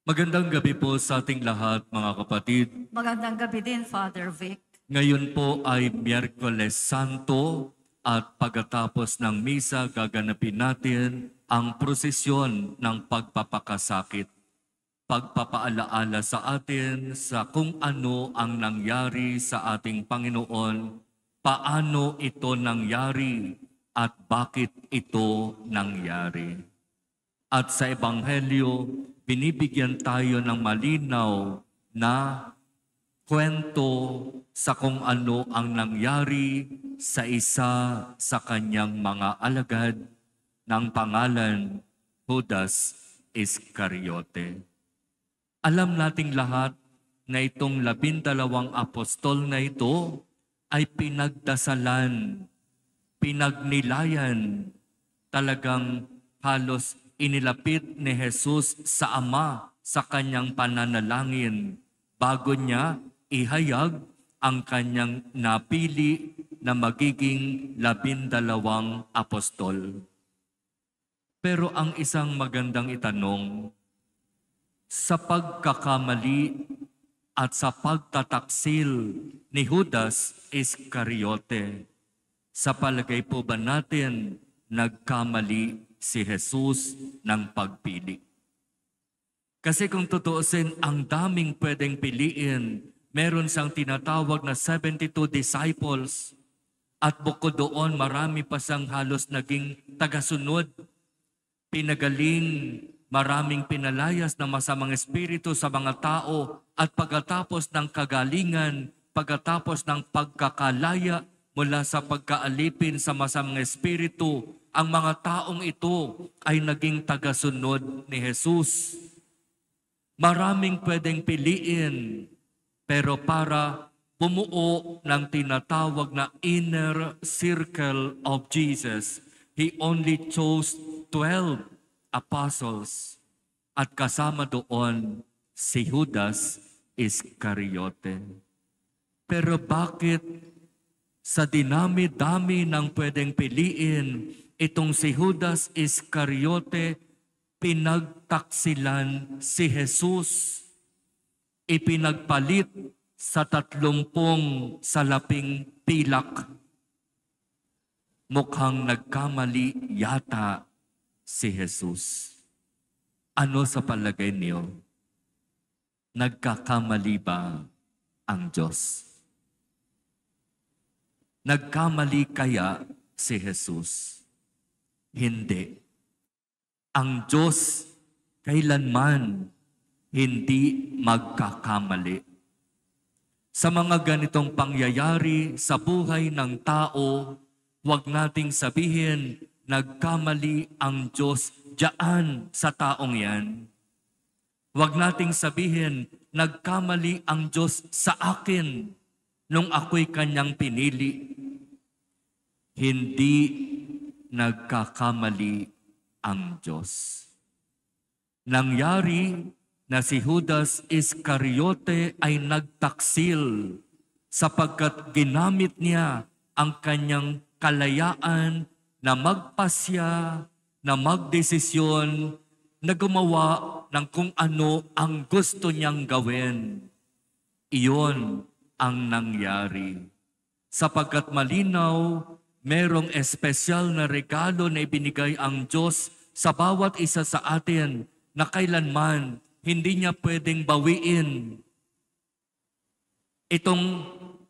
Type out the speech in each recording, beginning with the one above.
Magandang gabi po sa ating lahat, mga kapatid. Magandang gabi din, Father Vic. Ngayon po ay Miyerkules Santo at pagkatapos ng misa gaganapin natin ang prosesyon ng pagpapakasakit. Pagpapaalaala sa atin sa kung ano ang nangyari sa ating Panginoon, paano ito nangyari at bakit ito nangyari. At sa Ebanghelyo, binibigyan tayo ng malinaw na kwento sa kung ano ang nangyari sa isa sa kanyang mga alagad ng pangalan Judas Iscariote. Alam nating lahat na itong 12 apostol na ito ay pinagdasalan, pinagnilayan, talagang halos inilapit ni Jesus sa Ama sa kanyang pananalangin bago niya ihayag ang kanyang napili na magiging 12 apostol. Pero ang isang magandang itanong, sa pagkakamali at sa pagtataksil ni Judas Iscariote, sa palagay po ba natin nagkamali si Jesus ng pagpili? Kasi kung tutuusin, ang daming pwedeng piliin. Meron siyang tinatawag na 72 disciples at bukod doon marami pa siyang halos naging tagasunod. Pinagaling, maraming pinalayas ng masamang espiritu sa mga tao at pagkatapos ng kagalingan, pagkatapos ng pagkakalaya mula sa pagkaalipin sa masamang espiritu, ang mga taong ito ay naging tagasunod ni Jesus. Maraming pwedeng piliin, pero para bumuo ng tinatawag na inner circle of Jesus, He only chose 12 apostles at kasama doon si Judas Iscariote. Pero bakit sa dinami-dami ng pwedeng piliin, itong si Judas Iscariote, pinagtaksilan si Jesus, ipinagpalit sa 30 salaping pilak? Mukhang nagkamali yata si Jesus. Ano sa palagay niyo? Nagkakamali ba ang Diyos? Nagkamali kaya si Jesus? Hindi. Ang Diyos kailanman hindi magkakamali. Sa mga ganitong pangyayari sa buhay ng tao, huwag nating sabihin, nagkamali ang Diyos diyan sa taong yan. Huwag nating sabihin, nagkamali ang Diyos sa akin nung ako'y kanyang pinili. Hindi nagkakamali ang Diyos. Nangyari na si Judas Iscariote ay nagtaksil sapagkat ginamit niya ang kanyang kalayaan na magpasya, na magdesisyon, na gumawa ng kung ano ang gusto niyang gawin. Iyon ang nangyari. Sapagkat malinaw, merong espesyal na regalo na ibinigay ang Diyos sa bawat isa sa atin na kailanman hindi niya pwedeng bawiin. Itong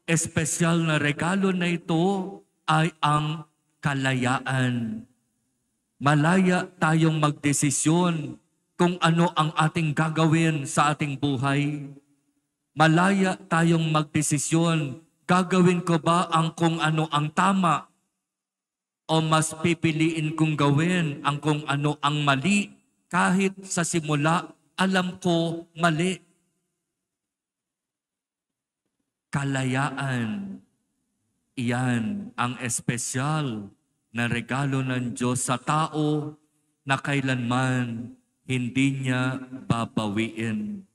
espesyal na regalo na ito ay ang kalayaan. Malaya tayong magdesisyon kung ano ang ating gagawin sa ating buhay. Malaya tayong magdesisyon, gagawin ko ba ang kung ano ang tama o mas pipiliin kong gawin ang kung ano ang mali kahit sa simula alam ko mali. Kalayaan, iyan ang espesyal na regalo ng Diyos sa tao na kailanman hindi niya babawiin.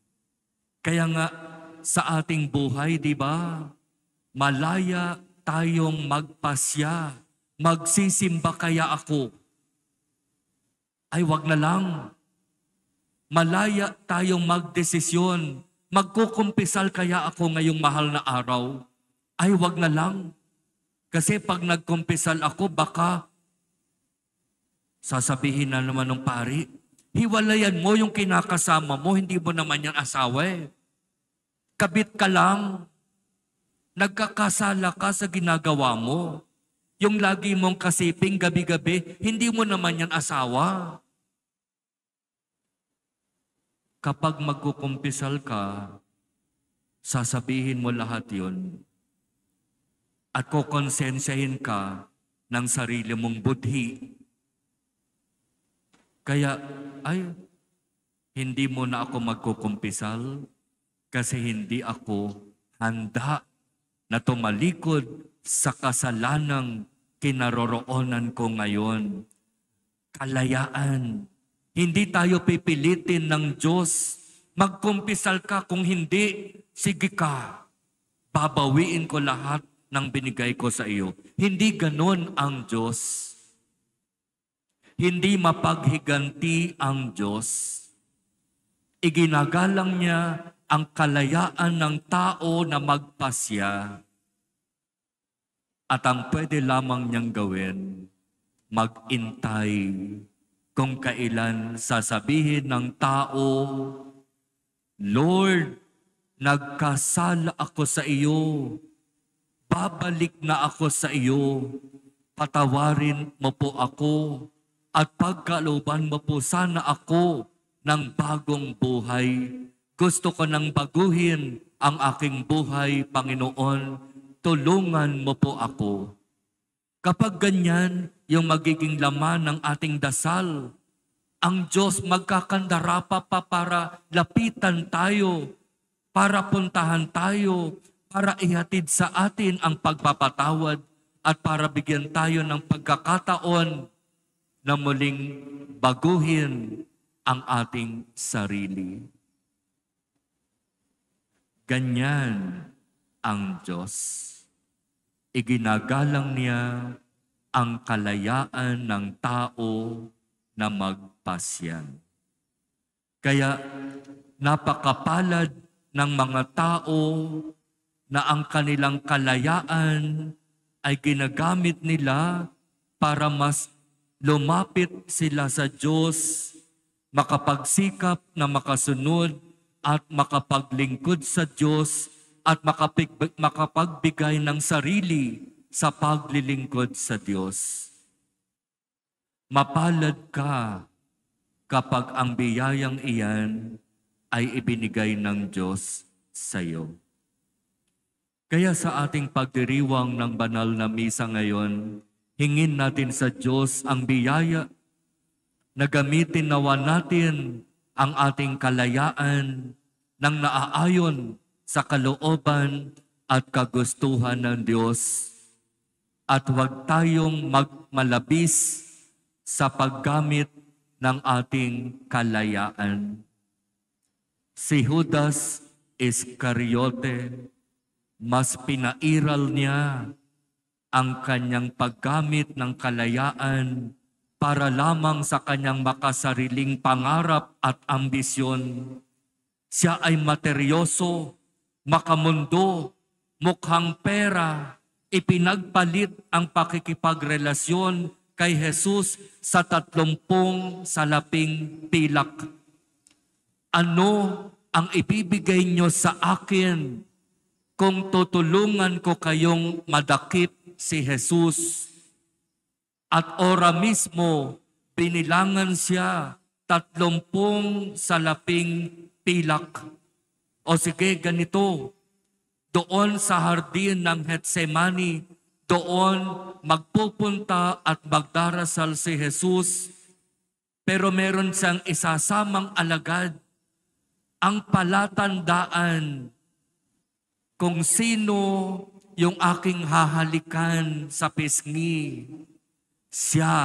Kaya nga sa ating buhay, di ba, malaya tayong magpasya. Magsisimba kaya ako? Ay, wag na lang. Malaya tayong magdesisyon. Magkukumpisal kaya ako ngayong mahal na araw? Ay, wag na lang. Kasi pag nagkumpisal ako, baka sasabihin na naman ng pari, hiwalayan mo yung kinakasama mo, hindi mo naman yan asawa eh. Kabit ka lang. Nagkakasala ka sa ginagawa mo. Yung lagi mong kasiping gabi-gabi, hindi mo naman yan asawa. Kapag magkukumpisal ka, sasabihin mo lahat yun. At kukonsensyahin ka ng sarili mong budhi. Kaya, hindi mo na ako magkukumpisal kasi hindi ako handa na tumalikod sa kasalanang kinaroroonan ko ngayon. Kalayaan. Hindi tayo pipilitin ng Diyos. Magkumpisal ka, kung hindi, sige ka. Babawiin ko lahat ng binigay ko sa iyo. Hindi ganon ang Diyos. Hindi mapaghiganti ang Diyos. Iginagalang niya ang kalayaan ng tao na magpasya. At ang pwede lamang niyang gawin, mag-intay kung kailan sasabihin ng tao, Lord, nagkasala ako sa iyo. Babalik na ako sa iyo. Patawarin mo po ako at pagkalooban mo po sana ako ng bagong buhay. Gusto ko nang baguhin ang aking buhay, Panginoon. Tulungan mo po ako. Kapag ganyan yung magiging laman ng ating dasal, ang Diyos magkakandarapa pa para lapitan tayo, para puntahan tayo, para ihatid sa atin ang pagpapatawad at para bigyan tayo ng pagkakataon na muling baguhin ang ating sarili. Ganyan ang Diyos. Iginagalang niya ang kalayaan ng tao na magpasyan. Kaya napakapalad ng mga tao na ang kanilang kalayaan ay ginagamit nila para mas lumapit sila sa Diyos, makapagsikap na makasunod at makapaglingkod sa Diyos at makapagbigay ng sarili sa paglilingkod sa Diyos. Mapalad ka kapag ang biyayang iyan ay ibinigay ng Diyos sa iyo. Kaya sa ating pagdiriwang ng banal na misa ngayon, hingin natin sa Diyos ang biyaya na gamitin nawa natin ang ating kalayaan ng naaayon sa kalooban at kagustuhan ng Diyos. At huwag tayong magmalabis sa paggamit ng ating kalayaan. Si Judas Iscariote, mas pinairal niya ang kanyang paggamit ng kalayaan para lamang sa kanyang makasariling pangarap at ambisyon. Siya ay materyoso, makamundo, mukhang pera, ipinagpalit ang pakikipagrelasyon kay Jesus sa 30 salaping pilak. Ano ang ibibigay niyo sa akin kung tutulungan ko kayong madakip si Jesus? At ora mismo, binilangan siya 30 salaping pilak. O sige, ganito, doon sa hardin ng Getsemani, doon magpupunta at magdarasal si Jesus, pero meron siyang isasamang alagad, ang palatandaan kung sino yung aking hahalikan sa pisngi, siya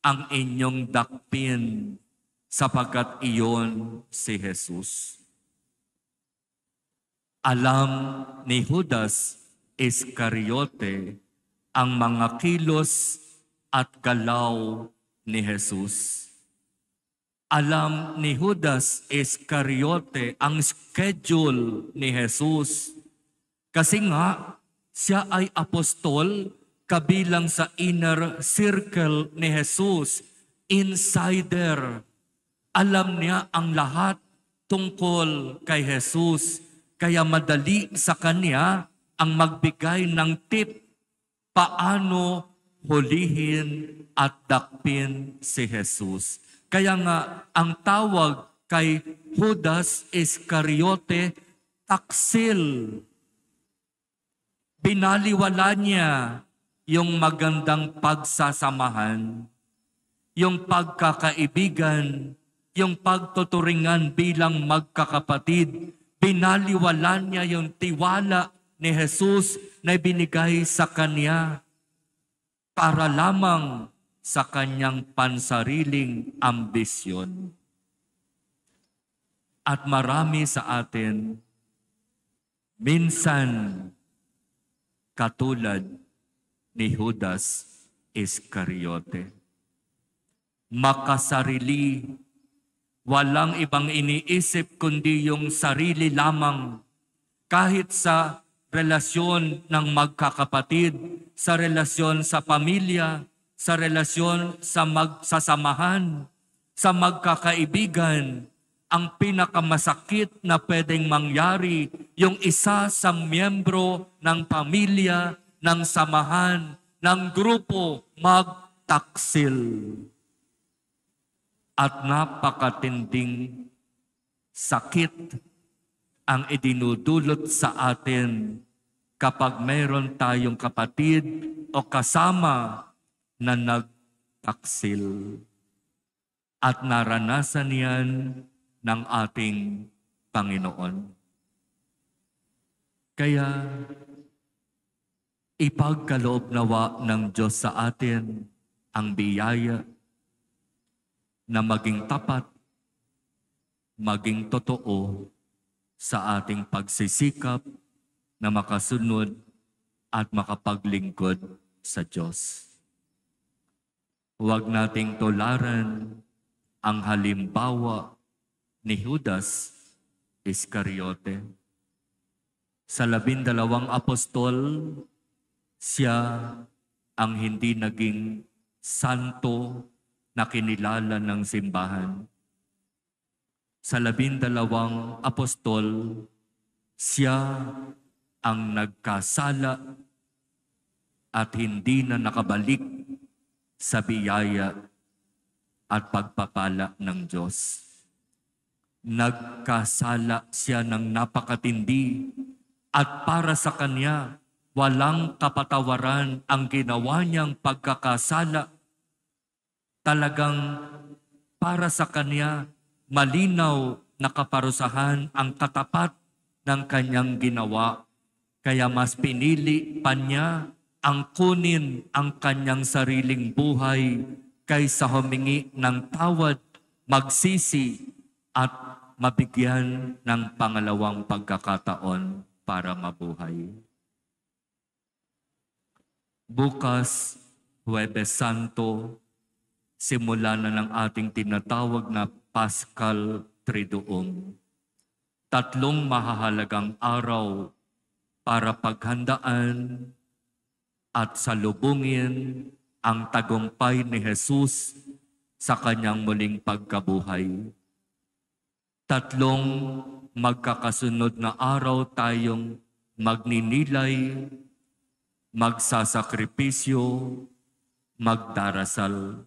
ang inyong dakpin sapagkat iyon si Jesus. Alam ni Judas Iscariote ang mga kilos at galaw ni Jesus. Alam ni Judas Iscariote ang schedule ni Jesus. Kasi nga, siya ay apostol kabilang sa inner circle ni Jesus, insider. Alam niya ang lahat tungkol kay Jesus, kaya madali sa kanya ang magbigay ng tip paano hulihin at dakpin si Jesus. Kaya nga, ang tawag kay Judas Iscariote, taksil. Binaliwala niya yung magandang pagsasamahan, yung pagkakaibigan, yung pagtuturingan bilang magkakapatid. Binaliwala niya yung tiwala ni Jesus na binigay sa kanya para lamang sa kanyang pansariling ambisyon. At marami sa atin, minsan katulad ni Judas Iscariote. Makasarili, walang ibang iniisip kundi yung sarili lamang. Kahit sa relasyon ng magkakapatid, sa relasyon sa pamilya, sa relasyon sa magsasamahan, sa magkakaibigan, ang pinakamasakit na pwedeng mangyari, yung isa sa miyembro ng pamilya, ng samahan, ng grupo, magtaksil. At napakatinding sakit ang idinudulot sa atin kapag mayroon tayong kapatid o kasama na nagtaksil. At naranasan yan ng ating Panginoon. Kaya ipagkaloob nawa ng Diyos sa atin ang biyaya na maging tapat, maging totoo sa ating pagsisikap na makasunod at makapaglingkod sa Diyos. Huwag nating tularan ang halimbawa ni Judas Iscariote. Sa 12 apostol, siya ang hindi naging santo na kinilala ng simbahan. Sa 12 apostol, siya ang nagkasala at hindi na nakabalik sa biyaya at pagpapala ng Diyos. Nagkasala siya ng napakatindi at para sa kanya, walang kapatawaran ang ginawa niyang pagkakasala. Talagang para sa kanya, malinaw na kaparusahan ang katapat ng kanyang ginawa. Kaya mas pinili pa niya ang kunin ang kanyang sariling buhay kaysa humingi ng tawad, magsisi at mabigyan ng pangalawang pagkakataon para mabuhay. Bukas, Huwebes Santo, simula na ng ating tinatawag na Paschal Triduum. 3 mahahalagang araw para paghandaan at salubungin ang tagumpay ni Jesus sa kanyang muling pagkabuhay. 3 magkakasunod na araw tayong magninilay, magsasakripisyo, magdarasal.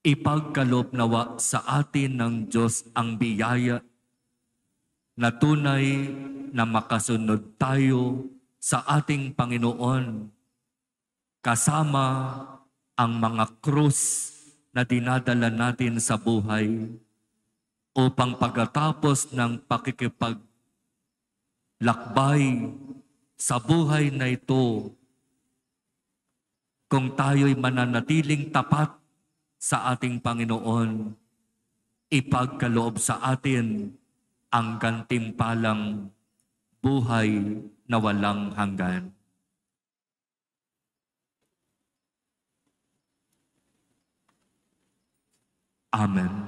Ipagkaloob nawa sa atin ng Diyos ang biyaya na tunay na makasunod tayo sa ating Panginoon kasama ang mga krus na dinadala natin sa buhay upang pagkatapos ng pakikipaglakbay sa buhay na ito, kung tayo'y mananatiling tapat sa ating Panginoon, ipagkaloob sa atin ang gantimpalang buhay na walang hanggan. Amen.